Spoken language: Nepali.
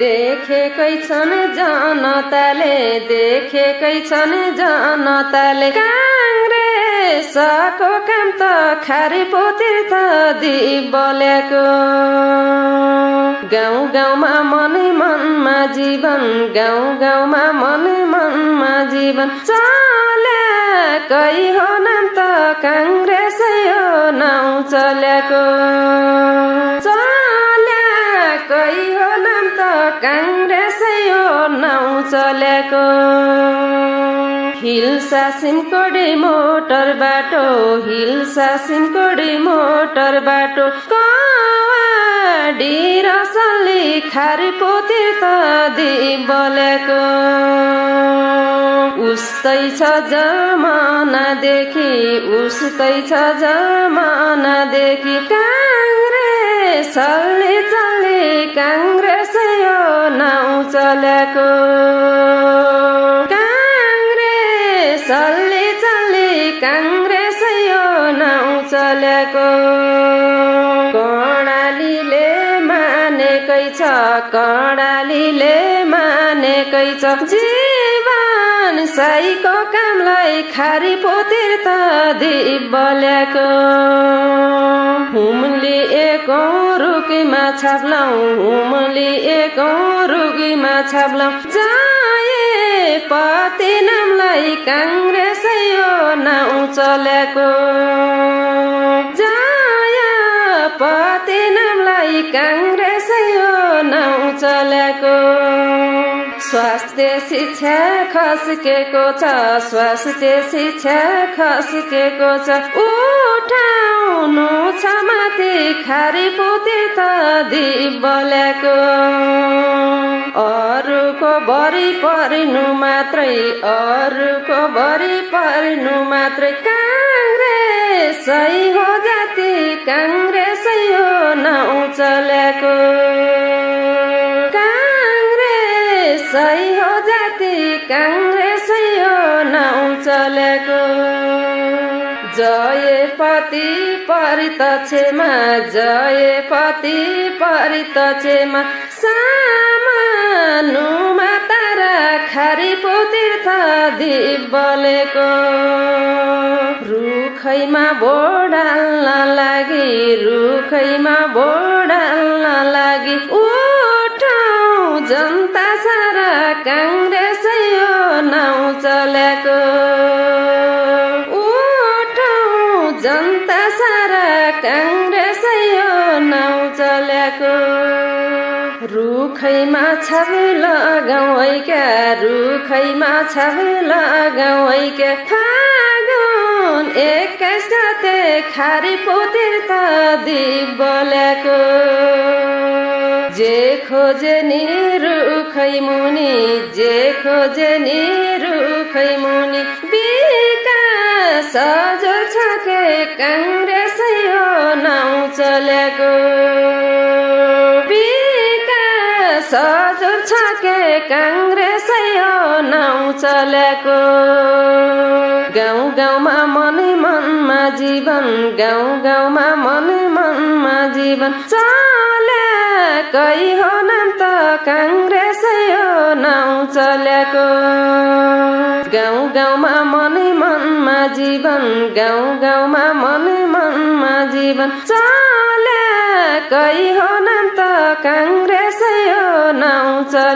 देखेकै छन् जनताले, देखेकै छन् जनताले, काङ्ग्रेसको काम त खारी पोतीर्थ दिबल्याको। गाउँ गाउँमा मनै मनमा जीवन, गाउँ गाउँमा मनै मनमा जीवन, चल्याकै हो नाम त काङ्ग्रेसै हो नाउँ चल्याको। चल्याकै हो नाम त काङ्ग्रेसै हो नाउँ चल्याको। हिल्सा सिमकोडी मोटर बाटो, हिल्सा सिमकोडी मोटर बाटो, कवाडी रसल्ली खारी पोतीर्थ दिबल्याको। उस्तै छ जमानादेखि, उस्तै छ जमानादेखि, काङ्ग्रेसले चले काङ्ग्रेसै हो नाउँ चल्याको। काङ्ग्रेसले चले काङ्ग्रेसै हो नाउँ चल्याको। कर्णालीले मानेकै छ, कर्णालीले मानेकै छ, जीवन साईको कामलाई खारी पोतीर्थ दिबल्याको। हुम्लिएको रुखीमा छाप्लाउँ, हुम्लिएको रुखीमा छाप्लाउँ, जयपति नामलाई काङ्ग्रेसै हो नाउँ चल्याको। जयपति नामलाई काङ्ग्रेसै हो नाउँ चल्याको। स्वास्थ्य शिक्षा खस्केको छ, स्वास्थ्य शिक्षा खस्केको छ, उठाउनु छ माथि खारी पोतीर्थ दिबल्याको। अरूको भरि परिनु मात्रै, अरूको भरि परिनु मात्रै, काङ्ग्रेसै हो जाति काङ्ग्रेसै हो नाउँ चल्याको। काङ्ग्रेसै हो जाति काङ्ग्रेसै हो नाउँ चल्याको। जयपति परितक्षमा, जयपति परितक्षमा, सामानुमा तारा खारी पोतीर्थ दिबल्याको। रुखैमा भोट हाल्न लागि, रुखैमा भोट हाल्न लागि, उठाउँ जनता सारा काङ्ग्रेसै हो नाउँ चल्याको। जनता सारा काङ्ग्रेसै हो नाउँ चल्याको। रुखैमा छापे लगाउँका, रुखैमा छापे लगाउँका, फागुन 21 गते खारी पोतीर्थ दिबल्याको। जे खोजे नि रुखै मुनि, जे खोजे नि रुखै मुनि, विकास हजुर छ के काङ्ग्रेसै हो नाउँ चल्याको। विकास हजुर छ के काङ्ग्रेसै हो नाउँ चल्याको। गाउँ गाउँमा मनै मनमा जीवन, गाउँ गाउँमा मनै मनमा जीवन, चल्याकै हो नाम त काङ्ग्रेसै हो नाउँ चल्याको। गाउँ गाउँमा मनै मनमा जीवन, गाउँ गाउँमा मनै मनमा जीवन, चल्याकै हो नाम त काङ्ग्रेसै हो नाउँ चल्याको।